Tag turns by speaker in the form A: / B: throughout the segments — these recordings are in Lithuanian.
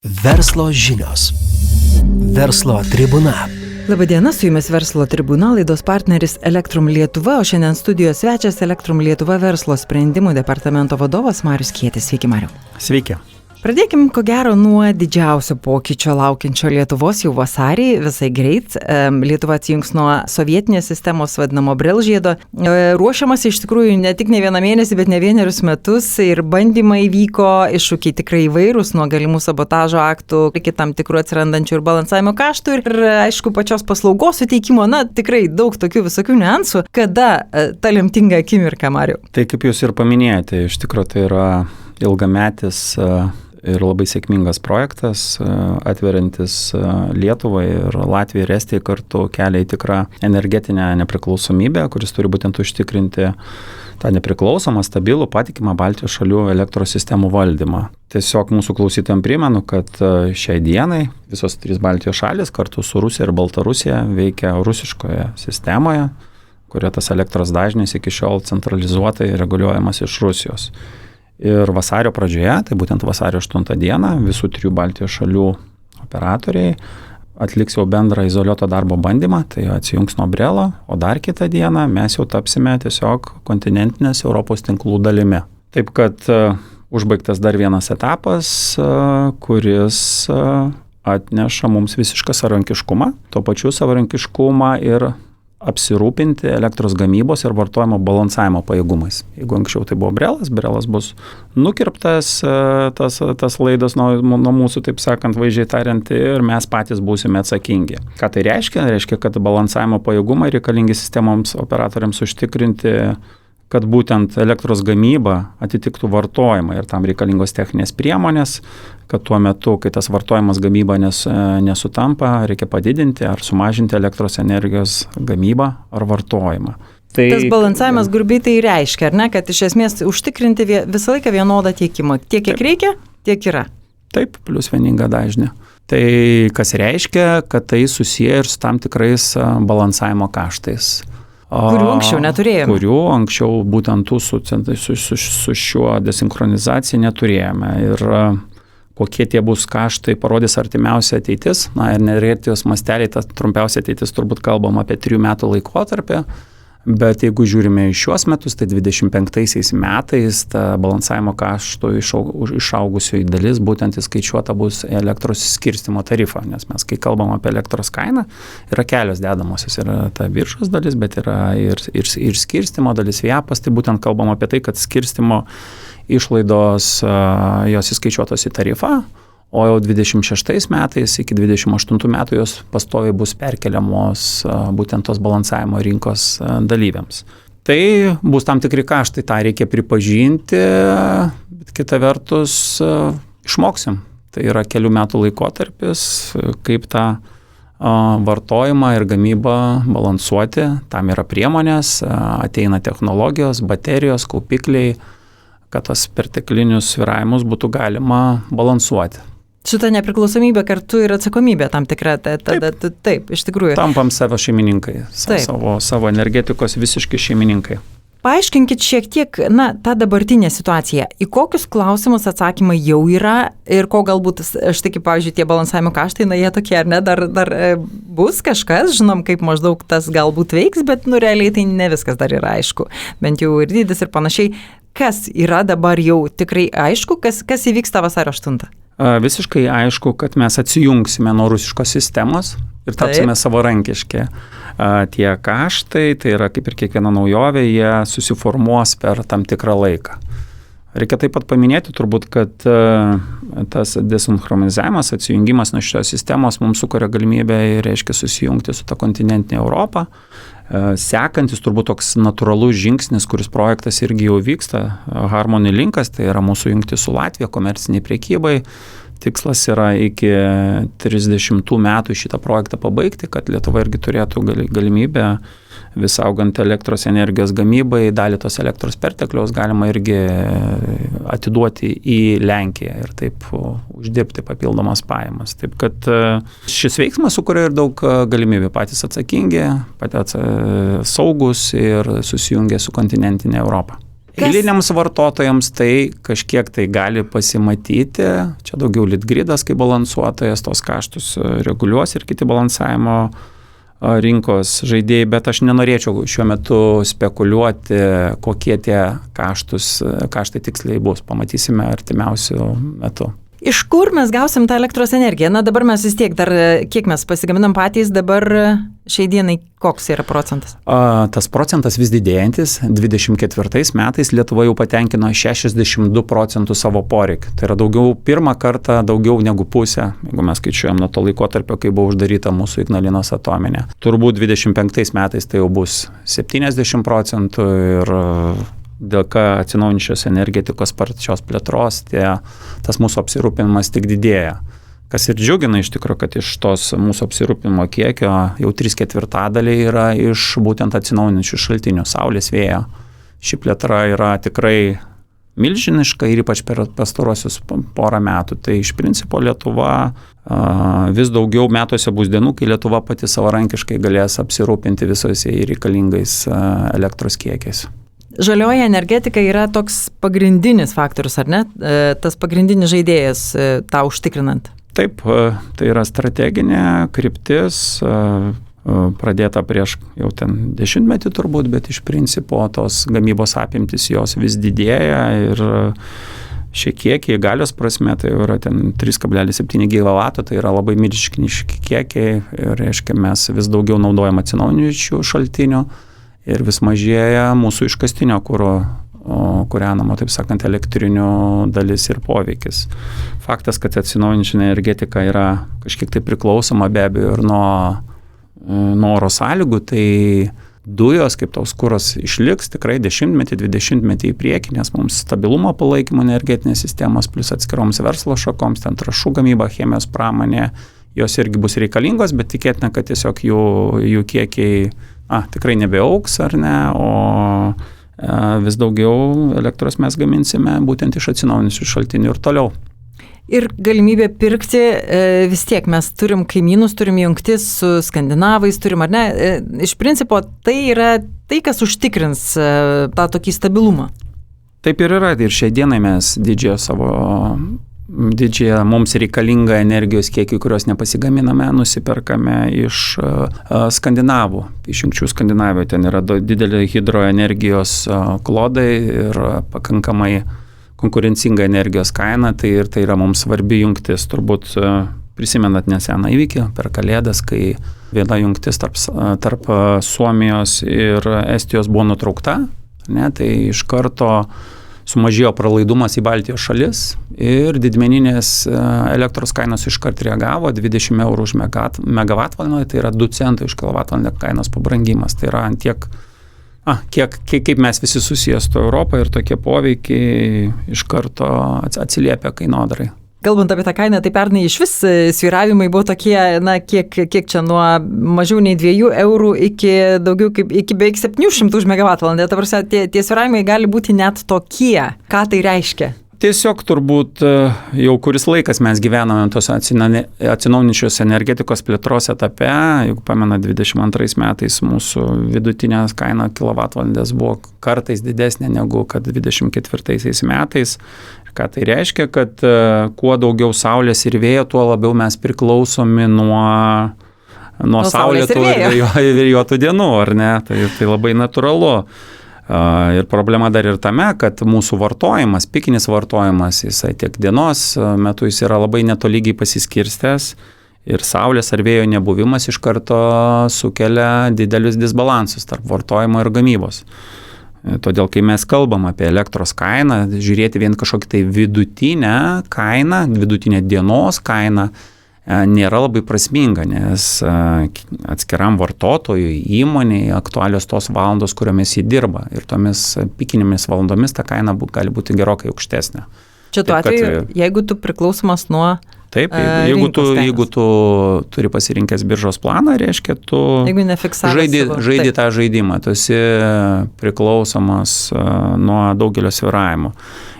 A: Verslo žinios. Verslo tribuna.
B: Labadiena, su jumis Verslo tribuna, laidos partneris Elektrum Lietuva, o šiandien studijos svečias Elektrum Lietuva verslo sprendimų departamento vadovas Marius Kietis. Sveiki, Mariau.
C: Sveiki.
B: Pradėkim, ko gero, nuo didžiausio pokyčio laukiančio Lietuvos jau vasarį, visai greit. Lietuva atsijungs nuo sovietinės sistemos vadinamo Brelžiedo. Ruošiamas iš tikrųjų ne tik ne vieną mėnesį, bet ne vienerius metus ir bandymai vyko, iššūkiai tikrai įvairūs, nuo galimų sabotažo aktų iki tam tikrų atsirandančių ir balansavimo kaštų ir aišku, pačios paslaugos suteikimo, tikrai daug tokių visokių niuansų. Kada ta lemtinga akimirka, Mariau?
C: Tai kaip jūs ir paminėjote, iš tikrųjų tai yra ilgametis ir labai sėkmingas projektas, atveriantis Lietuvai ir Latvijai ir Estijai kartu kelią į tikrą energetinę nepriklausomybę, kuris turi būtent užtikrinti tą nepriklausomą, stabilų, patikimą Baltijos šalių elektros sistemų valdymą. Tiesiog mūsų klausytojams primenu, kad šiai dienai visos trys Baltijos šalis kartu su Rusija ir Baltarusija veikia rusiškoje sistemoje, kurioje tas elektros dažnis iki šiol centralizuotai reguliuojamas iš Rusijos. Ir vasario pradžioje, tai būtent vasario 8 dieną, visų trijų Baltijos šalių operatoriai atliks jau bendrą izoliuoto darbo bandymą, tai atsijungs nuo Brelo, o dar kitą dieną mes jau tapsime tiesiog kontinentinės Europos tinklų dalimi. Taip kad užbaigtas dar vienas etapas, kuris atneša mums visišką savarankiškumą, tuo pačiu savarankiškumą ir apsirūpinti elektros gamybos ir vartojimo balansavimo pajėgumais. Jeigu anksčiau tai buvo Brelas bus nukirptas tas laidas nuo mūsų, taip sakant, vaizdžiai tariant, ir mes patys būsime atsakingi. Ką tai reiškia? Reiškia, kad balansavimo pajėgumai reikalingi sistemoms operatoriams užtikrinti, kad būtent elektros gamyba atitiktų vartojimą ir tam reikalingos techninės priemonės, kad tuo metu, kai tas vartojimas gamyba nesutampa, reikia padidinti ar sumažinti elektros energijos gamybą ar vartojimą.
B: Tas balansavimas grubiai tai reiškia, ar ne, kad iš esmės užtikrinti visą laiką vienodą tiekimą. Tiek, kiek reikia, tiek yra.
C: Taip, plus vieninga dažnė. Tai kas reiškia, kad tai susiję ir su tam tikrais balansavimo kaštais.
B: Kurių anksčiau neturėjome.
C: Kurių anksčiau būtent su šiuo desinchronizacija neturėjome. Ir kokie tie bus kaštai parodys artimiausia ateitis. Ir energetikos masteliai, ta trumpiausia ateitis turbūt kalbam apie 3 metų laikotarpį. Bet jeigu žiūrime į šiuos metus, tai 25 metais ta balansavimo kaštų išaugusioji dalis būtent įskaičiuota bus elektros skirstymo tarifą, nes mes, kai kalbam apie elektros kainą, yra kelios dedamosios, yra ta biržos dalis, bet yra ir skirstymo dalis, VIAPas, tai būtent kalbam apie tai, kad skirstymo išlaidos jos įskaičiuotos į tarifą, o jau 26 metais iki 28 metų jos pastoviai bus perkeliamos būtent tos balansavimo rinkos dalyviams. Tai bus tam tikri kaštai, tą reikia pripažinti, bet kita vertus išmoksim. Tai yra kelių metų laikotarpis, kaip tą vartojimą ir gamybą balansuoti. Tam yra priemonės, ateina technologijos, baterijos, kaupikliai, kad tas perteklinius svyravimus būtų galima balansuoti.
B: Šitą nepriklausomybę kartu ir atsakomybę tam tikrą, taip, iš tikrųjų.
C: Tampam savo šeimininkai, savo energetikos visiškai šeimininkai.
B: Paaiškinkit šiek tiek, tą dabartinę situaciją. Į kokius klausimus atsakymai jau yra ir ko galbūt, štai kaip, pavyzdžiui, tie balansavimo kaštai, jie tokie, ar ne, dar bus kažkas, žinom, kaip maždaug tas galbūt veiks, bet realiai tai ne viskas dar yra aišku. Bent jau ir dydis ir panašiai. Kas yra dabar jau tikrai aišku, kas įvyksta vasario 8?
C: Visiškai aišku, kad mes atsijungsime nuo rusiškos sistemos ir tapsime savarankiški. Tie kaštai, tai yra kaip ir kiekviena naujovė, jie susiformuos per tam tikrą laiką. Reikia taip pat paminėti turbūt, kad tas desinchronizavimas, atsijungimas nuo šios sistemos mums sukuria galimybę ir reiškia susijungti su ta kontinentinė Europa. Sekantis turbūt toks natūralus žingsnis, kuris projektas irgi jau vyksta, Harmony Linkas, tai yra mūsų jungti su Latvija komerciniai prekybai. Tikslas yra iki 30 metų šitą projektą pabaigti, kad Lietuva irgi turėtų galimybę vis augant elektros energijos gamybai, dalį tos elektros pertekliaus galima irgi atiduoti į Lenkiją ir taip uždirbti papildomas pajamas. Taip kad šis veiksmas sukuria ir daug galimybių, patys atsakingi, patys saugus ir susijungia su kontinentinė Europa. Eiliniams vartotojams tai kažkiek tai gali pasimatyti, čia daugiau Litgridas kaip balansuotojas, tos kaštus reguliuos ir kiti balansavimo rinkos žaidėjai, bet aš nenorėčiau šiuo metu spekuliuoti, kokie tie kaštai tiksliai bus. Pamatysime artimiausių metų.
B: Iš kur mes gausim tą elektros energiją? Na dabar mes vis tiek dar, kiek mes pasigaminam patys, dabar šiai dienai koks yra procentas?
C: Tas procentas vis didėjantis. 24 metais Lietuva jau patenkino 62% savo poreikį. Tai yra pirmą kartą daugiau negu pusę, jeigu mes skaičiuojam nuo to laikotarpio, kai buvo uždaryta mūsų Ignalinos atominė. Turbūt 25 metais tai jau bus 70% ir dėka atsinaujinančios energetikos sparčios plėtros, tas mūsų apsirūpinimas tik didėja. Kas ir džiugina iš tikrųjų, kad iš tos mūsų apsirūpinimo kiekio jau 3/4 yra iš būtent atsinaujinančių šaltinių, saulės, vėjo. Ši plėtra yra tikrai milžiniška ir ypač per pastarosius porą metų. Tai iš principo Lietuva vis daugiau metuose bus dienų, kai Lietuva pati savarankiškai galės apsirūpinti visose reikalingais elektros kiekiais.
B: Žalioji energetika yra toks pagrindinis faktorius, ar ne? Tas pagrindinis žaidėjas tą užtikrinant.
C: Taip, tai yra strateginė kryptis, pradėta prieš jau ten 10 turbūt, bet iš principo tos gamybos apimtis jos vis didėja ir šie kiekiai galios prasme, tai yra ten 3,7 gigavatų, tai yra labai milžiniški kiekiai ir reiškia mes vis daugiau naudojam atsinaujinančių šaltinių. Ir vis mažėja mūsų iškastinio kuro kūrenamo, taip sakant, elektrinių dalis ir poveikis. Faktas, kad atsinaujinančių energetika yra kažkiek tai priklausoma be abejo ir nuo oro sąlygų, tai dujos kaip toks kuras išliks tikrai 10-20 į priekį, nes mums stabilumo palaikymo energetinės sistemos plus atskiroms verslo šakoms, ten trąšų gamyba, chemijos pramonė, jos irgi bus reikalingos, bet tikėtina, kad tiesiog jų kiekiai tikrai nebeauks ar ne, o vis daugiau elektros mes gaminsime būtent iš atsinaujinančių šaltinių ir toliau.
B: Ir galimybė pirkti, vis tiek mes turim kaimynus, turim jungtis su skandinavais, turim ar ne, iš principo tai yra tai, kas užtikrins tą tokį stabilumą.
C: Taip ir yra, ir šiai dienai mes didžiąją mums reikalingą energijos kiekį, kurios nepasigaminame, nusiperkame iš skandinavų. Išjungčių Skandinavijoje ten yra didelė hidroenergijos klodai ir pakankamai konkurencinga energijos kaina, tai yra mums svarbi jungtis. Turbūt prisimenat neseną įvykį per Kalėdas, kai viena jungtis tarp Suomijos ir Estijos buvo nutraukta, ne, tai iš karto sumažėjo pralaidumas į Baltijos šalis ir didmeninės elektros kainos iškart reagavo 20 eurų už megavatvalandę, tai yra 2 centai už kilovatvalandę kainos pabrangimas. Tai yra ant tiek, kaip mes visi susijęs su Europą ir tokie poveikiai iš karto atsiliepia kainodarai.
B: Kalbant apie tą kainą, tai pernai iš vis svyravimai buvo tokie, na, kiek čia nuo mažiau nei 2 eurų iki beveik 700 už megavatvalandę. Ta prasme, tie svyravimai gali būti net tokie. Ką tai reiškia?
C: Tiesiog turbūt jau kuris laikas mes gyvename tos atsinaujinančios energetikos plėtros etape. Jeigu pamena, 22 metais mūsų vidutinė kaina kilovatvalandės buvo kartais didesnė negu kad 24 metais. Ką tai reiškia, kad kuo daugiau saulės ir vėjo, tuo labiau mes priklausomi nuo saulėtų ir vėjuotų dienų, ar ne? Tai labai natūralu. Ir problema dar ir tame, kad mūsų vartojimas, pikinis vartojimas, jisai tiek dienos metu jis yra labai netolygiai pasiskirstęs ir saulės ar vėjo nebuvimas iš karto sukelia didelius disbalansus tarp vartojimo ir gamybos. Todėl, kai mes kalbam apie elektros kainą, žiūrėti vien kažkokį tai vidutinę kainą, vidutinę dienos kainą, nėra labai prasminga, nes atskiram vartotojui, įmonei aktualios tos valandos, kuriomis jį dirba. Ir tomis pikinėmis valandomis ta kaina gali būti gerokai aukštesnė.
B: Čia tuo atveju, jeigu tu priklausomas nuo
C: Taip, jeigu tu turi pasirinkęs biržos planą, reiškia, tu žaidi tą žaidimą, tu esi priklausomas nuo daugelio svyravimų.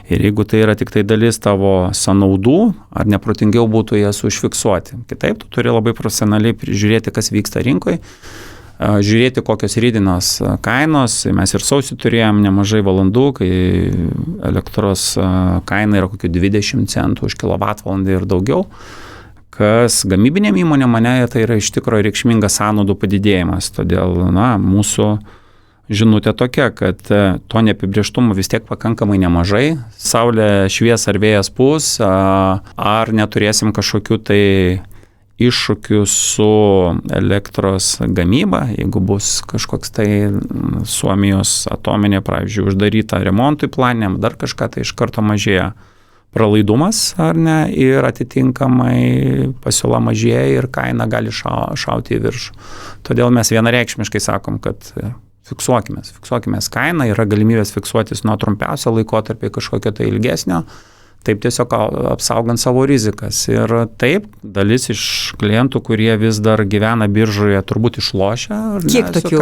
C: Ir jeigu tai yra tik tai dalis tavo sąnaudų, ar neprotingiau būtų jas užfiksuoti. Kitaip, tu turi labai profesionaliai prižiūrėti, kas vyksta rinkoje, žiūrėti, kokios rytdienos kainos. Mes ir sausį turėjom nemažai valandų, kai elektros kaina yra kokių 20 centų už kilovatvalandę ir daugiau, kas gamybinėm įmonėm mane tai yra iš tikrųjų reikšmingas sąnaudų padidėjimas. Todėl, mūsų žinutė tokia, kad to neapibrėžtumo vis tiek pakankamai nemažai. Saulė švies ar vėjas pūs, ar neturėsim kažkokių tai iššūkių su elektros gamyba, jeigu bus kažkoks tai Suomijos atominė, pavyzdžiui, uždaryta remontui planiniam, dar kažką, tai iš karto mažėja pralaidumas, ar ne, ir atitinkamai pasiūla mažėja ir kaina gali šauti į viršų. Todėl mes vienareikšmiškai sakom, kad fiksuokimės kainą, yra galimybės fiksuotis nuo trumpiausio laikotarpio kažkokio tai ilgesnio, taip tiesiog apsaugant savo rizikas. Ir taip, dalis iš klientų, kurie vis dar gyvena biržoje, turbūt išlošia.
B: Kiek tokių?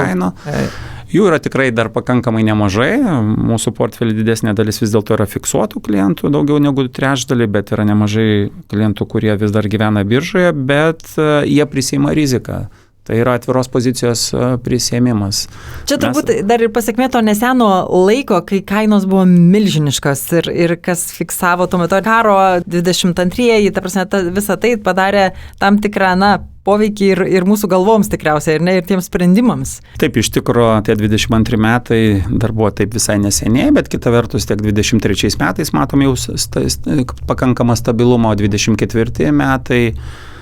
C: Jų yra tikrai dar pakankamai nemažai. Mūsų portfelį didesnė dalis vis dėlto yra fiksuotų klientų, daugiau negu trečdalį, bet yra nemažai klientų, kurie vis dar gyvena biržoje, bet jie prisiima riziką. Tai yra atviros pozicijos prisiėmimas.
B: Čia turbūt dar ir pasiekmė to neseno laiko, kai kainos buvo milžiniškos ir kas fiksavo tuo metu karo 22-ieji, ta prasme, visą tai padarė tam tikrą, poveikį ir mūsų galvoms tikriausiai, ir tiems sprendimams.
C: Taip, iš tikrųjų, tie 22 metai dar buvo taip visai neseniai, bet kita vertus, tiek 23 metais matom jau pakankamą stabilumą, o 24 metai,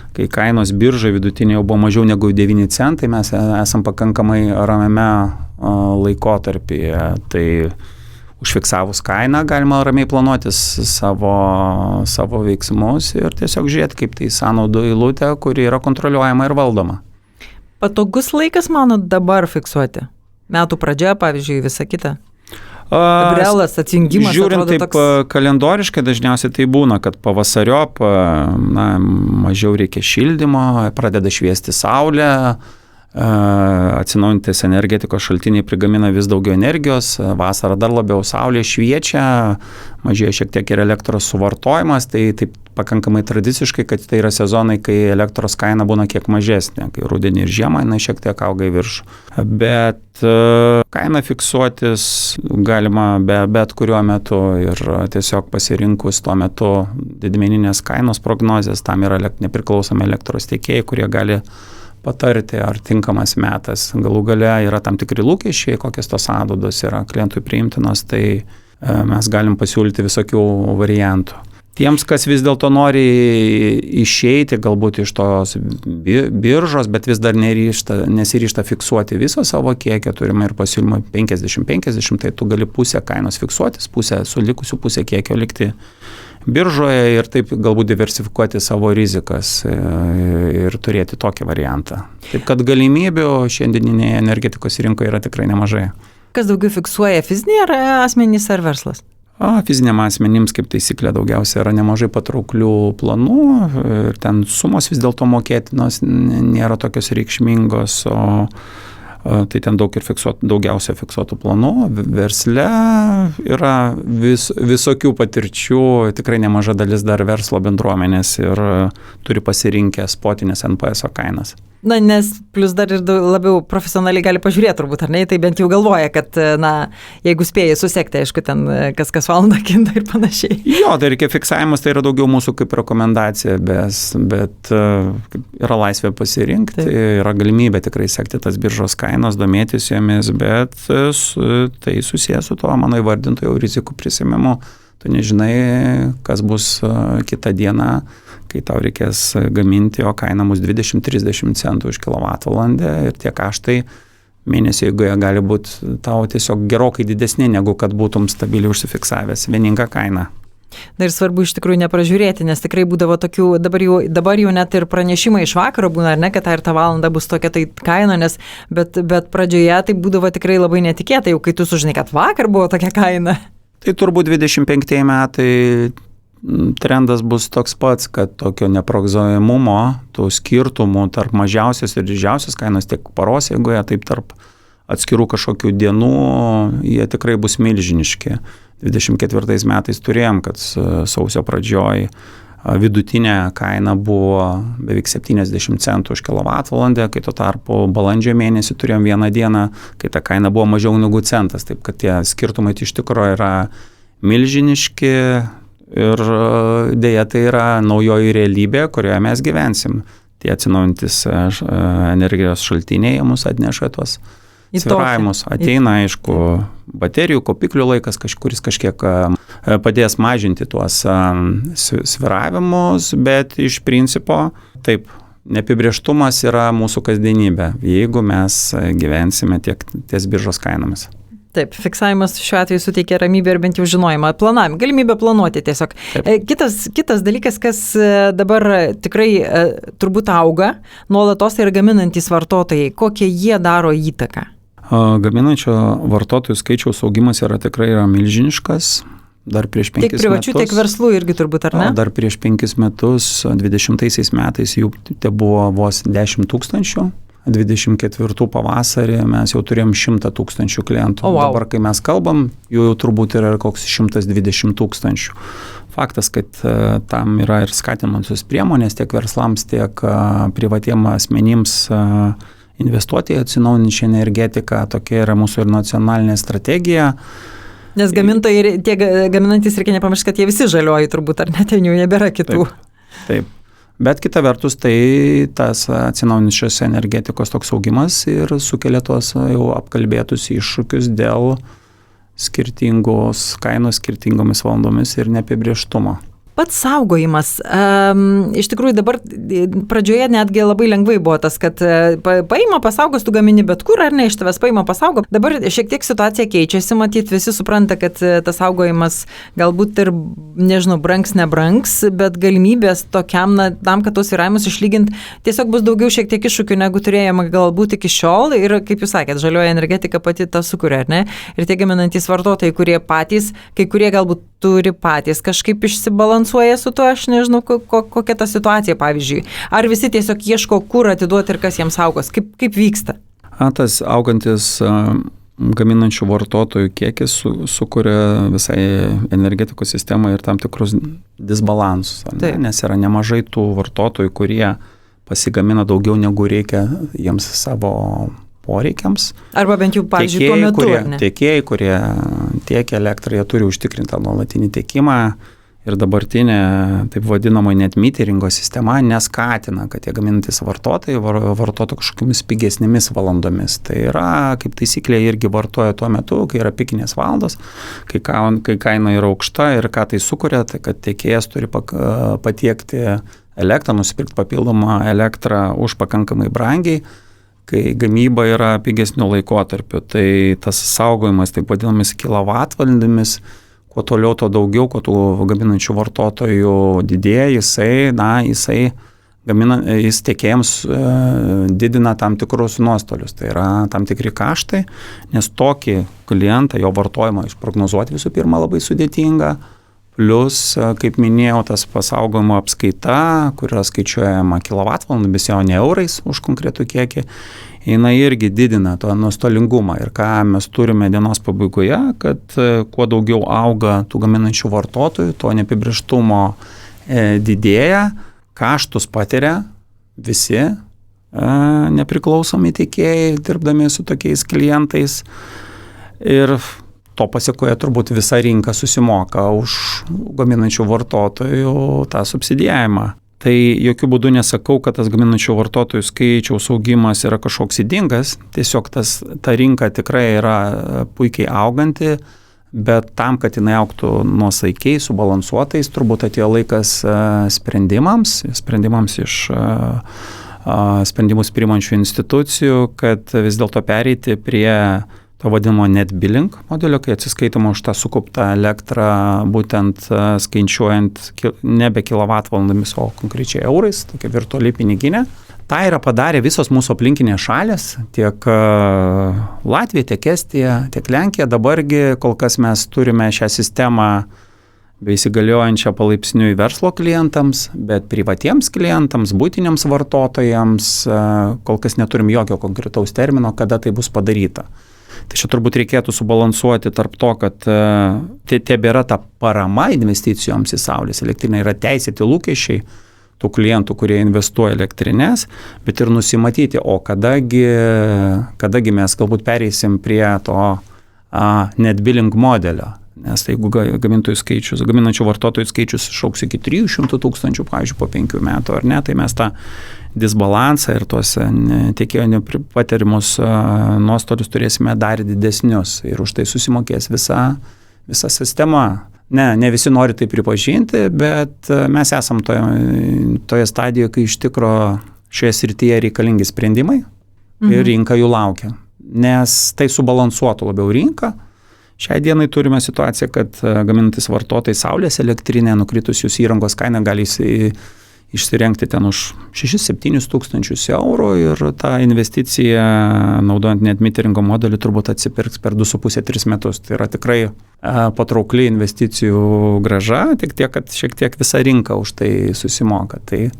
C: kai kainos biržai vidutinė jau buvo mažiau negu 9 centai, mes esam pakankamai ramiame laikotarpyje. Tai užfiksavus kainą galima ramiai planuotis savo veiksmus ir tiesiog žiūrėti, kaip tai sąnaudų eilutė, kuri yra kontroliuojama ir valdoma.
B: Patogus laikas, manot, dabar fiksuoti? Metų pradžia, pavyzdžiui, visą kitą? Brelas, atsijungimas,
C: žiūrint
B: atrodo
C: taip
B: toks...
C: kalendoriškai, dažniausiai tai būna, kad pavasariop mažiau reikia šildymo, pradeda šviesti saulė, atsinaujinantys energetikos šaltiniai prigamina vis daugiau energijos, vasarą dar labiau saulė šviečia, mažėja šiek tiek ir elektros suvartojimas, tai taip pakankamai tradiciškai, kad tai yra sezonai, kai elektros kaina būna kiek mažesnė, kai rudenį ir žiemą jinai šiek tiek auga į viršų. Bet kainą fiksuotis galima bet kuriuo metu ir tiesiog pasirinkus tuo metu didmeninės kainos prognozės, tam yra nepriklausomi elektros tiekėjai, kurie gali patarti, ar tinkamas metas. Galų gale yra tam tikri lūkesčiai, kokios tos sąnaudos yra klientui priimtinos, tai mes galim pasiūlyti visokių variantų. Tiems, kas vis dėlto nori išeiti galbūt iš tos biržos, bet vis dar nesiryžta fiksuoti viso savo kiekio, turime ir pasiūlymą 50-50, tai tu gali pusę kainos fiksuotis, su likusiu pusę kiekio likti biržoje ir taip galbūt diversifikuoti savo rizikas ir turėti tokį variantą. Taip kad galimybių šiandieninėje energetikos rinkoje yra tikrai nemažai.
B: Kas daugiau fiksuoja, fiziniai ar asmenys ar verslas?
C: Fiziniam asmenims kaip taisyklė daugiausia yra nemažai patrauklių planų ir ten sumos vis dėlto mokėtinos nėra tokios reikšmingos, tai ten daugiausia fiksuotų planų. Versle yra visokių patirčių, tikrai nemaža dalis dar verslo bendruomenės ir turi pasirinkę spotinės NPS kainas.
B: Nes plus dar ir labiau profesionaliai gali pažiūrėti turbūt, ar ne, tai bent jau galvoja, kad, jeigu spėjai susekti, aišku, ten kas valandą kinta ir panašiai.
C: Jo, tai reikia fiksavimas, tai yra daugiau mūsų kaip rekomendacija, bet yra laisvė pasirinkti, yra galimybė tikrai sekti tas biržos kainos, domėtis jomis, bet tai susijęs su tuo mano įvardinto jau rizikų prisimimu. Tu nežinai, kas bus kitą dieną, kai tau reikės gaminti, o kaina bus 20-30 centų už kilovatvalandę ir tie kaštai mėnesio eigoje gali būti tau tiesiog gerokai didesni, negu kad būtum stabiliai užsifiksavęs vieningą kainą.
B: Ir svarbu iš tikrųjų nepražiūrėti, nes tikrai būdavo tokių, dabar jau net ir pranešimai iš vakaro būna, ar ne, kad ir tą valandą bus tokia tai kaina, bet pradžioje tai būdavo tikrai labai netikėta, jau kai tu sužinai, kad vakar buvo tokia kaina. Tai
C: turbūt 25 metai trendas bus toks pats, kad tokio neprognozuojamumo, tų skirtumų tarp mažiausios ir didžiausios kainos tiek paros eigoje, taip tarp atskirų kažkokių dienų, jie tikrai bus milžiniški. 24 metais turėjom, kad sausio pradžioj vidutinė kaina buvo beveik 70 centų už kilovatvalandę, kai tuo tarpu balandžio mėnesį turėjom vieną dieną, kai ta kaina buvo mažiau negu centas, taip kad tie skirtumai iš tikrųjų yra milžiniški ir dėja tai yra naujoji realybė, kurioje mes gyvensim. Tie atsinaujantis energijos šaltiniai mus atneša tuos sviravimus. Ateina, aišku, baterijų, kaupiklių laikas, kuris kažkiek padės mažinti tuos sviravimus, bet iš principo taip, neapibrėžtumas yra mūsų kasdienybė, jeigu mes gyvensime tiek ties biržos kainomis.
B: Taip, fiksavimas šiuo atveju suteikia ramybę ir bent jau žinojimą, planavimą, galimybę planuoti tiesiog. Kitas dalykas, kas dabar tikrai turbūt auga, nuolatos tai yra gaminantys vartotojai, kokie jie daro įtaką?
C: Gaminančio vartotojų skaičiaus augimas yra tikrai milžiniškas. Dar prieš 5 metus.
B: Tiek privačių, tiek verslų irgi turbūt, ar ne?
C: Dar prieš 5 metus, 20 metais jų te buvo vos 10 000. 24 pavasarį mes jau turėjom 100 000 klientų.
B: Wow.
C: Dabar, kai mes kalbam, jų jau turbūt yra koks 120 000. Faktas, kad tam yra ir skatinančios priemonės tiek verslams, tiek privatiem asmenims investuoti į atsinaujinančią energetiką. Tokia yra mūsų ir nacionalinė strategija.
B: Nes tie gaminantys reikia nepamiršti, kad jie visi žalioji turbūt, ar net jų nebėra kitų.
C: Taip. Bet kita vertus, tai tas atsinaujinančios energetikos toks augimas ir sukelia tuos jau apkalbėtus iššūkius dėl skirtingos kainos, skirtingomis valandomis ir neapibrėžtumo.
B: Pats saugojimas, iš tikrųjų dabar pradžioje netgi labai lengvai buvo tas, kad paima pasaugos, tu gamini bet kur, ar ne, iš tavęs paima pasaugo. Dabar šiek tiek situacija keičiasi, matyt, visi supranta, kad tas saugojimas galbūt ir, nežinau, nebrangs, bet galimybės tokiam, tam, kad tos svyravimus išlygint, tiesiog bus daugiau šiek tiek iššūkių, negu turėjome galbūt iki šiol. Ir, kaip jūs sakėt, žalioji energetika pati tą sukuria, ar ne? Ir tie gaminantys vartotojai, kurie patys, kai kurie galbūt turi patys kažkaip išsibalansuoja su tuo, aš nežinau, kokia ta situacija, pavyzdžiui. Ar visi tiesiog ieško, kur atiduoti ir kas jiems saugos? Kaip vyksta?
C: Tas augantis gaminančių vartotojų kiekis sukuria visai energetikos sistemą ir tam tikrus disbalansus. Nes yra nemažai tų vartotojų, kurie pasigamina daugiau negu reikia jiems savo poreikiams.
B: Arba bent jau, pavyzdžiui, tuo metu, ar ne?
C: Tiekėjai, kurie tiekia elektrą, jie turi užtikrintą nuolatinį tiekimą ir dabartinė, taip vadinama, net meteringo sistema neskatina, kad tie gaminantys vartotojai vartotų kažkokiamis pigesnėmis valandomis. Tai yra, kaip taisyklė, irgi vartoja tuo metu, kai yra pikinės valandos, kai kaina yra aukšta ir ką tai sukuria, tai kad tiekėjas turi patiekti elektrą, nusipirkti papildomą elektrą už pakankamai brangiai, kai gamyba yra pigesnių laikotarpių. Tai tas saugojimas, taip vadinamis kilovatvalandėmis, kuo toliau, to daugiau, kuo tų gaminančių vartotojų didėja, jis tiekėjams didina tam tikrus nuostolius. Tai yra tam tikri kaštai, nes tokį klientą, jo vartojimą išprognozuoti visų pirma labai sudėtinga. Plius, kaip minėjau, tas pasaugojimo apskaita, kur yra skaičiuojama kilovatvalandomis, o ne eurais už konkretų kiekį, jinai irgi didina to nuostolingumą. Ir ką mes turime dienos pabaigoje, kad kuo daugiau auga tų gaminančių vartotojų, to neapibrėžtumo didėja, kaštus patiria visi nepriklausomi tiekėjai, dirbdami su tokiais klientais. Ir to pasiekoje turbūt visa rinka susimoka už gaminančių vartotojų tą subsidijavimą. Tai jokių būdų nesakau, kad tas gaminančių vartotojų skaičiaus augimas yra kažkoks ydingas, tiesiog ta rinka tikrai yra puikiai auganti, bet tam, kad jinai augtų nuosaikiai, subalansuotais, turbūt atėjo laikas sprendimams iš sprendimus priimančių institucijų, kad vis dėlto pereiti prie to vadinamo net billing modelio, kai atsiskaitoma už tą sukauptą elektrą, būtent skaičiuojant nebe kilovatvalandomis, o konkrečiai eurais, tokia virtuali piniginė. Ta yra padarę visos mūsų aplinkinės šalės, tiek Latvija, tiek Estija, tiek Lenkija. Dabargi kol kas mes turime šią sistemą įsigaliojančią palaipsniui verslo klientams, bet privatiems klientams, buitiniams vartotojams kol kas neturim jokio konkretaus termino, kada tai bus padaryta. Tai čia turbūt reikėtų subalansuoti tarp to, kad tebėra ta parama investicijoms į saulės elektrinę, yra teisėti lūkesčiai tų klientų, kurie investuoja elektrinės, bet ir nusimatyti, o kadagi mes galbūt pereisim prie to net billing modelio. Nes jeigu gaminančių vartotojų skaičius išaugs iki 300 000, pavyzdžiui, po 5 metų, ar ne, tai mes tą disbalansą ir tuos tiekėjo patirimus nuostolius turėsime dar didesnius ir už tai susimokės visa sistema. Ne visi nori tai pripažinti, bet mes esam toje stadijoje, kai iš tikro šioje srityje reikalingi sprendimai ir rinka jų laukia. Nes tai subalansuotų labiau rinką. Šiai dienai turime situaciją, kad gaminantis vartotojai saulės elektrinę nukritus jūs įrangos kainą gali išsirengti ten už 6-7 tūkstančius eurų ir ta investicija, naudojant net meteringo modelį, turbūt atsipirks per 2,5-3 metus. Tai yra tikrai patraukli investicijų grąža, tik tiek, kad šiek tiek visa rinka už tai susimoka. Tai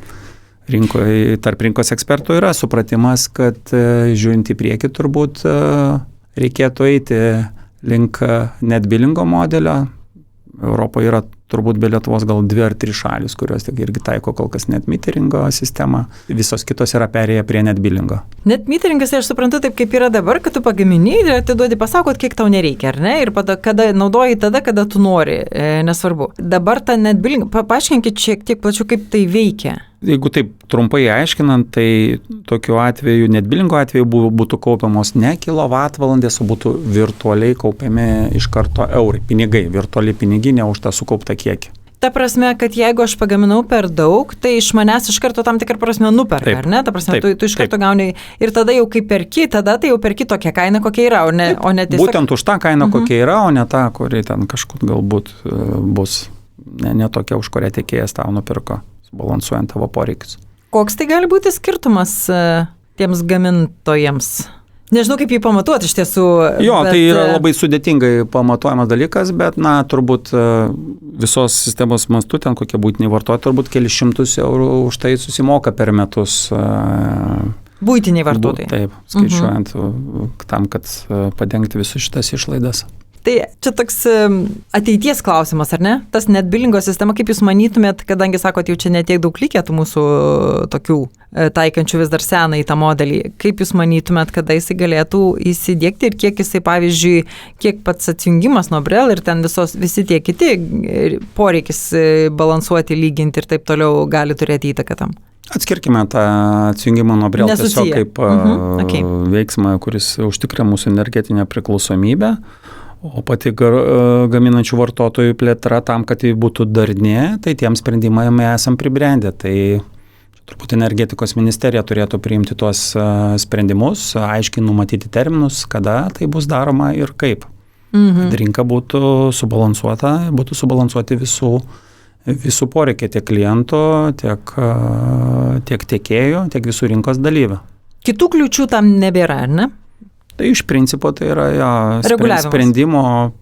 C: tarp rinkos ekspertų yra supratimas, kad žiūrint į priekį turbūt reikėtų eiti link net bilingo modelio. Europoje yra turbūt be Lietuvos gal 2 ar 3 šalis, kurios irgi taiko kol kas net meteringo sistemą. Visos kitos yra perėję prie net bilingo.
B: Net meteringas, aš suprantu, taip kaip yra dabar, kad tu pagamini ir atiduodi, pasakot, kiek tau nereikia, ar ne? Ir kada naudoji tada, kada tu nori, nesvarbu. Dabar ta net bilinga, paaiškinkit šiek tiek plačiau, kaip tai veikia.
C: Jeigu taip trumpai aiškinant, tai tokiu atveju, net bilingo atveju būtų kaupiamos ne kilovatvalandės, o būtų virtualiai kaupiami iš karto eurai, pinigai, virtualiai piniginė už tą sukauptą kiekį.
B: Ta prasme, kad jeigu aš pagaminau per daug, tai iš manęs iš karto tam tikrą prasme nuperka, ar ne? Ta prasme, tu iš karto gauni ir tada jau kai perki, tada tai jau perki tokią kainą, kokia yra, o ne tiesiog...
C: Būtent už tą kainą, kokia yra, o ne tą, kuri ten kažkur galbūt bus ne tokia, už kurią tiekėjas tau nupirko, balansuojant tavo poreikius.
B: Koks tai gali būti skirtumas tiems gamintojams? Nežinau, kaip jį pamatuoti iš tiesų.
C: Jo, bet... tai yra labai sudėtingai pamatuojamas dalykas, bet, turbūt visos sistemos mastu, ten kokie būtiniai vartotojai, turbūt kelius šimtus eurų už tai susimoka per metus.
B: Būtiniai vartotojai.
C: Taip, skaičiuojant tam, kad padengti visus šitas išlaidas.
B: Tai čia toks ateities klausimas, ar ne? Tas net bilingo sistema, kaip jūs manytumėt, kadangi sakot, jau čia netiek daug likėtų mūsų tokių taikančių vis dar seną į tą modelį, kaip jūs manytumėt, kada jisai galėtų įsidėkti ir kiek jisai, pavyzdžiui, kiek pats atsijungimas nuo Brel ir ten visi tie kiti poreikis balansuoti, lyginti ir taip toliau gali turėti įtaką tam?
C: Atskirkime tą atsijungimą nuo Brel tiesiog kaip veiksmą, kuris užtikrina mūsų energetinę priklausomybę. O pati gaminančių vartotojų plėtra tam, kad tai būtų darni, tai tiem sprendimai mes esam pribrendę. Tai turbūt energetikos ministerija turėtų priimti tuos sprendimus, aiškiai numatyti terminus, kada tai bus daroma ir kaip. Kad rinka būtų subalansuoti visų poreikiai, tiek klientų, tiek tiekėjų, tiek visų rinkos dalyvių.
B: Kitų kliūčių tam nebėra, ar ne?
C: Tai iš principo tai yra sprendimo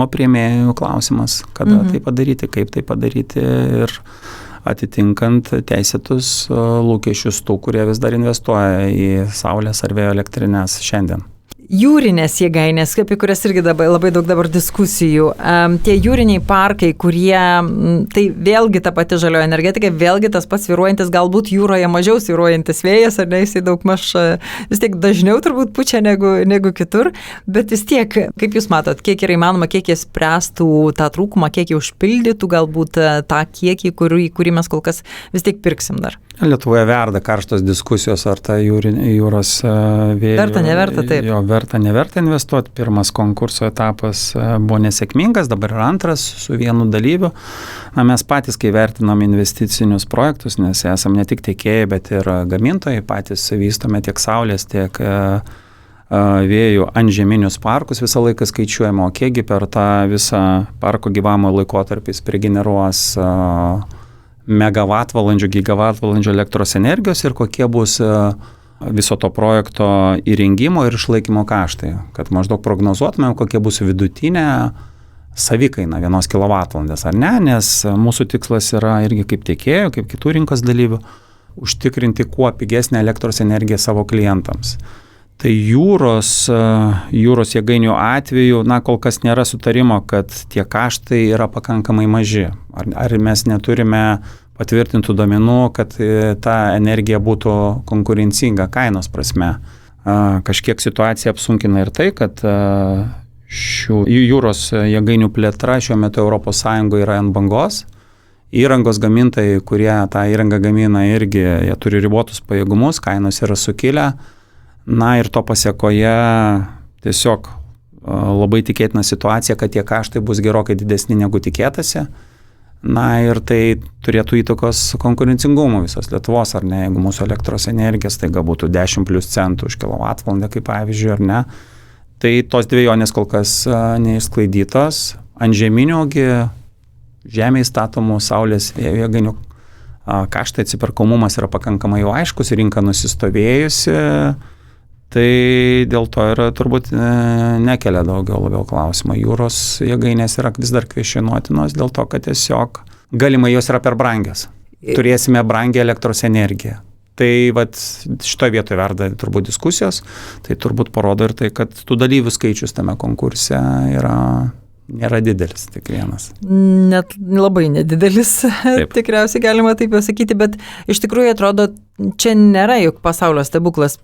C: priėmėjų klausimas, kada tai padaryti, kaip tai padaryti ir atitinkant teisėtus lūkesčius tų, kurie vis dar investuoja į saulės ar vėjo elektrinės šiandien.
B: Jūrinės jėgainės, apie kurias irgi labai daug dabar diskusijų. Tie jūriniai parkai, kurie, tai vėlgi ta pati žalioji energetika, vėlgi tas pats svyruojantis, galbūt jūroje mažiau svyruojantis vėjas, ar ne, jisai daugmaž vis tiek dažniau turbūt pučia negu kitur, bet vis tiek, kaip jūs matot, kiek yra įmanoma, kiek jie spręstų tą trūkumą, kiek jie užpildytų galbūt tą kiekį, kurį mes kol kas vis tiek pirksim dar.
C: Lietuvoje verda karštos diskusijos, ar ta jūros vėjo...
B: Verta, neverta, taip.
C: Jo, verta, neverta investuoti. Pirmas konkurso etapas buvo nesėkmingas, dabar yra antras su vienu dalyviu. Mes patys, kai vertinam investicinius projektus, nes esam ne tik tiekėjai, bet ir gamintojai, patys vystome tiek saulės, tiek vėjų antžeminius parkus, visą laiką skaičiuojame, o kiekgi per tą visą parko gyvavimo laikotarpį jis prigeneruos megavatvalandžių, gigavatvalandžių elektros energijos ir kokie bus viso to projekto įrengimo ir išlaikymo kaštai, kad maždaug prognozuotume, kokie bus vidutinė savikaina 1 kilovatvalandės, ar ne, nes mūsų tikslas yra irgi kaip tiekėjų, kaip kitų rinkos dalyvių, užtikrinti kuo pigesnę elektros energiją savo klientams. Tai jūros jėgainių atveju, kol kas nėra sutarimo, kad tie kaštai yra pakankamai maži. Ar mes neturime patvirtintų duomenų, kad ta energija būtų konkurencinga kainos prasme. Kažkiek situacija apsunkina ir tai, kad šių jūros jėgainių plėtra šiuo metu ES yra ant bangos. Įrangos gamintojai, kurie tą įrangą gamina irgi, jie turi ribotus pajėgumus, kainos yra sukilę. Ir to pasiekoje tiesiog labai tikėtina situacija, kad tie kaštai bus gerokai didesni negu tikėtasi. Ir tai turėtų įtakos konkurencingumų visos Lietuvos, ar ne, jeigu mūsų elektros energijos tai būtų 10 plus centų už kilovatvalandę, kaip pavyzdžiui, ar ne. Tai tos dvejonės kol kas neišsklaidytos. Ant žeminiųgi žemėje statomų saulės jėgainių kaštai atsiperkamumas yra pakankamai jau aiškus, rinka nusistovėjusi. Tai dėl to yra turbūt nekelia labiau klausimą. Jūros jėgainės yra vis dar kvestionuotinos dėl to, kad tiesiog galimai jos yra per brangios. Turėsime brangią elektros energiją. Tai šitoje vietoje verda turbūt diskusijos, tai turbūt parodo ir tai, kad tų dalyvių skaičius tame konkurse nėra didelis, tik vienas.
B: Net labai nedidelis, tikriausiai galima taip pasakyti, bet iš tikrųjų atrodo, čia nėra juk pasaulio stebuklas.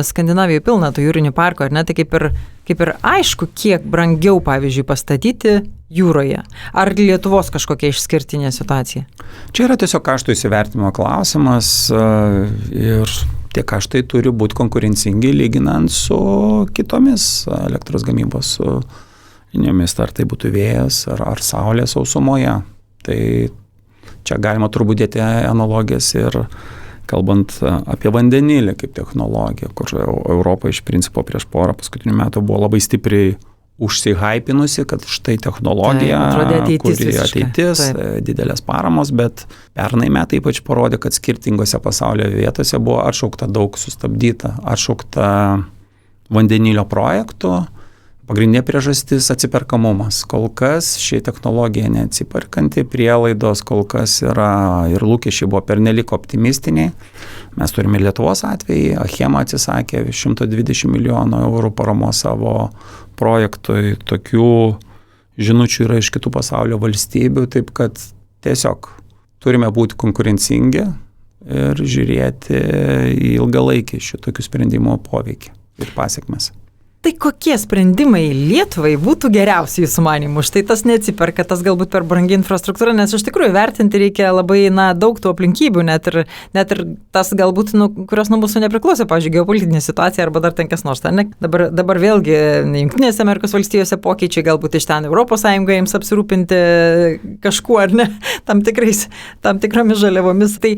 B: Skandinavijoje pilna tų jūrinių parkų, ar ne? Tai kaip ir aišku, kiek brangiau, pavyzdžiui, pastatyti jūroje. Ar Lietuvos kažkokia išskirtinė situacija?
C: Čia yra tiesiog kaštų įsivertinimo klausimas ir tie kaštai turi būti konkurencingi lyginant su kitomis elektros gamybos linijomis, ar tai būtų vėjas, ar saulė sausumoje. Tai čia galima turbūt dėti analogijas ir kalbant apie vandenilį kaip technologiją, kur Europa iš principo prieš porą paskutinių metų buvo labai stipriai užsihaipinusi, kad štai technologija, kuri ateitis, didelės paramos, bet pernai metai ypač parodė, kad skirtingose pasaulio vietose buvo atšaukta daug, sustabdyta, atšaukta vandenilio projektų. Pagrindinė priežastis atsiperkamumas. Kol kas ši technologija neatsiperkanti, prielaidos kol kas yra ir lūkesčiai buvo pernelik optimistiniai. Mes turime Lietuvos atvejį, Achema atsisakė 120 milijonų eurų paramos savo projektui. Tokių žinučių yra iš kitų pasaulio valstybių, taip kad tiesiog turime būti konkurencingi ir žiūrėti į ilgalaikį šitokių sprendimų poveikį ir pasiekmes.
B: Tai kokie sprendimai Lietuvai būtų geriausi jūsų manymų? Štai tas neatsiperka, tas galbūt per brangi infrastruktūra, nes iš tikrųjų vertinti reikia labai daug tų aplinkybių, net ir tas galbūt, kurios nuo mūsų nepriklauso, pavyzdžiui, geopolitinė situacija arba dar ten kas nors. Ne? Dabar vėlgi Jungtinėse Amerikos valstijose pokyčiai, galbūt iš ten Europos Sąjunga jiems apsirūpinti kažkuo ar ne, tam tikromis žaliavomis. Tai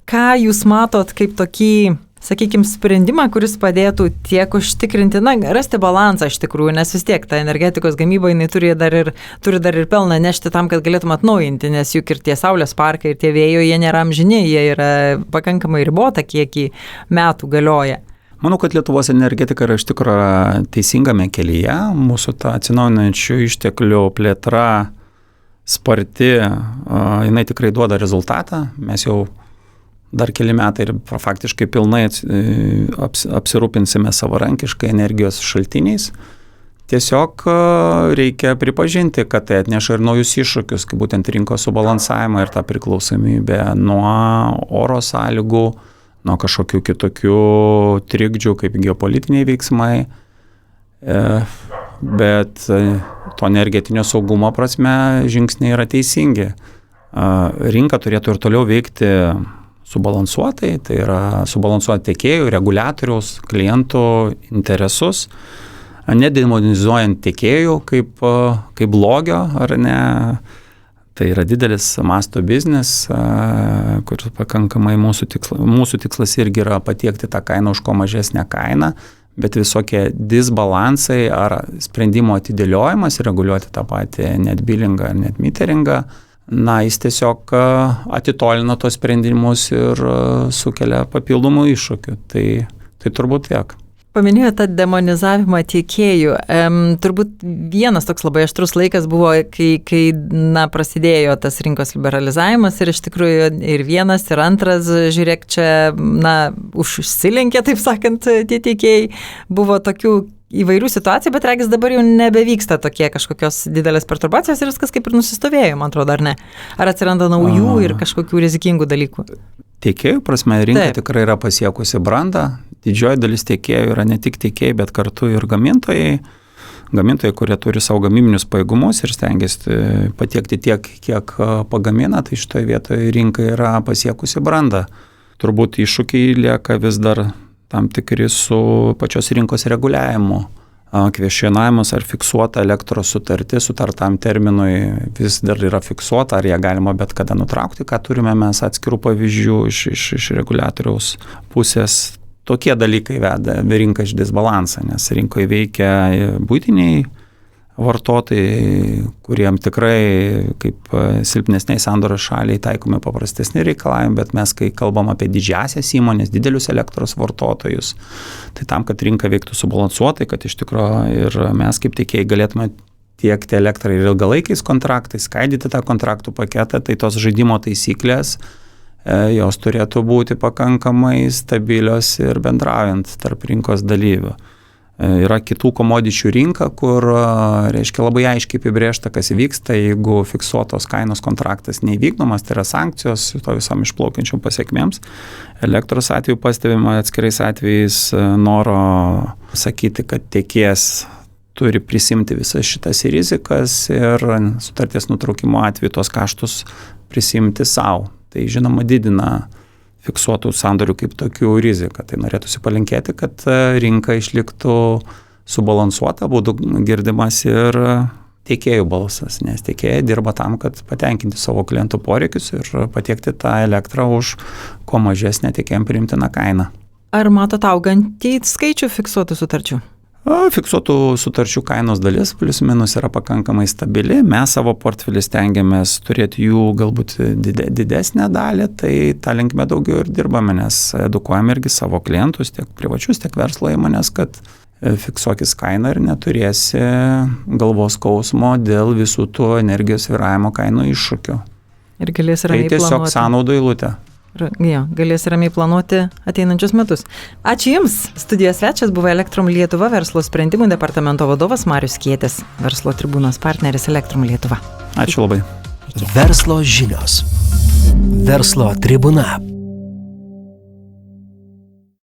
B: ką jūs matot kaip tokį, sakykime, sprendimą, kuris padėtų tiek užtikrinti, rasti balansą iš tikrųjų, nes vis tiek ta energetikos gamyba, jinai turi dar ir pelną nešti tam, kad galėtum atnaujinti, nes juk ir tie saulės parkai, ir tie vėjo, jie nėra amžini, jie yra pakankamai ribota, kiekį metų galioja.
C: Manau, kad Lietuvos energetika yra iš tikrųjų teisingame kelyje. Mūsų ta atsinaujinančių išteklių plėtra sparti, jinai tikrai duoda rezultatą. Mes jau dar keli metai ir faktiškai pilnai apsirūpinsime savarankiškai energijos šaltiniais. Tiesiog reikia pripažinti, kad tai atneša ir naujus iššūkius, kaip būtent rinkos subalansavimą ir tą priklausomybę nuo oro sąlygų, nuo kažkokių kitokių trikdžių, kaip geopolitiniai veiksmai. Bet to energetinio saugumo prasme žingsniai yra teisingi. Rinka turėtų ir toliau veikti subalansuotai, tai yra subalansuoti tiekėjų, reguliatoriaus, klientų interesus, nedemonizuojant tiekėjų kaip blogio, ar ne. Tai yra didelis masto biznis, kur pakankamai mūsų tikslas irgi yra patiekti tą kainą už ko mažesnę kainą, bet visokie disbalansai ar sprendimo atidėliojimas, reguliuoti tą patį net billingą ar net meteringą, jis tiesiog atitolina tos sprendimus ir sukelia papildomų iššūkių. Tai turbūt tiek.
B: Paminėjo tą demonizavimą tiekėjų. Turbūt vienas toks labai aštrus laikas buvo, kai prasidėjo tas rinkos liberalizavimas ir iš tikrųjų ir vienas, ir antras, žiūrėk, čia, užsilenkė, taip sakant, tie tiekėjai. Buvo tokių įvairių situacijų, bet regis dabar jau nebevyksta tokie kažkokios didelės perturbacijos ir viskas kaip ir nusistovėjo, man atrodo, ar ne? Ar atsiranda naujų ir kažkokių rizikingų dalykų?
C: Tiekėjų prasme, rinka tikrai yra pasiekusi brandą. Didžioji dalis tiekėjų yra ne tik tiekėjai, bet kartu ir gamintojai. Gamintojai, kurie turi savo gamybinius pajėgumus ir stengiasi patiekti tiek, kiek pagamina, tai šitoje vietoje rinka yra pasiekusi brandą. Turbūt iššūkiai lieka vis dar tam tikri su pačios rinkos reguliavimu. Kvestionavimas ar fiksuota elektros sutartis sutartam terminui vis dar yra fiksuota, ar ją galima bet kada nutraukti, ką turime mes atskirų pavyzdžių iš reguliatoriaus pusės. Tokie dalykai veda rinką iš disbalansą, nes rinkoje veikia buitiniai vartotojai, kuriem tikrai kaip silpnesniai sandoros šaliai taikomi paprastesni reikalavimai, bet mes, kai kalbam apie didžiasias įmonės, didelius elektros vartotojus, tai tam, kad rinka veiktų subalansuotai, kad iš tikrųjų ir mes kaip tiekėjai galėtume tiekti elektrą ir ilgalaikiais kontraktais, skaidyti tą kontraktų paketą, tai tos žaidimo taisyklės, jos turėtų būti pakankamai stabilios ir bendraujant tarp rinkos dalyvių. Yra kitų komodičių rinka, kur, reiškia, labai aiškiai apibrėžta, kas vyksta, jeigu fiksuotos kainos kontraktas neįvykdomas, tai yra sankcijos to visam išplaukiančiom pasiekmėms. Elektros atveju pastebima atskirais atvejais noro sakyti, kad tiekėjas turi prisimti visas šitas rizikas ir sutarties nutraukimo atveju tos kaštus prisimti savo. Tai žinoma didina fiksuotų sandorių kaip tokių riziką. Tai norėtųsi palinkėti, kad rinka išliktų subalansuota, būtų girdimas ir tiekėjų balsas, nes tiekėjai dirba tam, kad patenkinti savo klientų poreikius ir patiekti tą elektrą už kuo mažesnę tiekėjams priimtiną kainą.
B: Ar matot augantį skaičių fiksuotų sutarčių?
C: Fiksuotų sutarčių kainos dalis plius minus yra pakankamai stabili. Mes savo portfelį stengiamės turėti jų galbūt didesnę dalį, tai tą linkme daugiau ir dirbame, nes edukuojame irgi savo klientus, tiek privačius, tiek verslo įmonės, kad fiksuokis kainą ir neturėsi galvos skausmo dėl visų tų energijos svyravimo kainų iššūkių.
B: Ir galės ramiai planuoti.
C: Tai tiesiog sąnaudų eilutė.
B: Galės ramiai planuoti ateinančius metus. Ačiū Jums. Studijos svečias buvo Elektrum Lietuva verslo sprendimų departamento vadovas Marius Kietis, verslo tribūnos partneris Elektrum Lietuva.
C: Ačiū labai.
A: Verslo žinios. Verslo tribūna.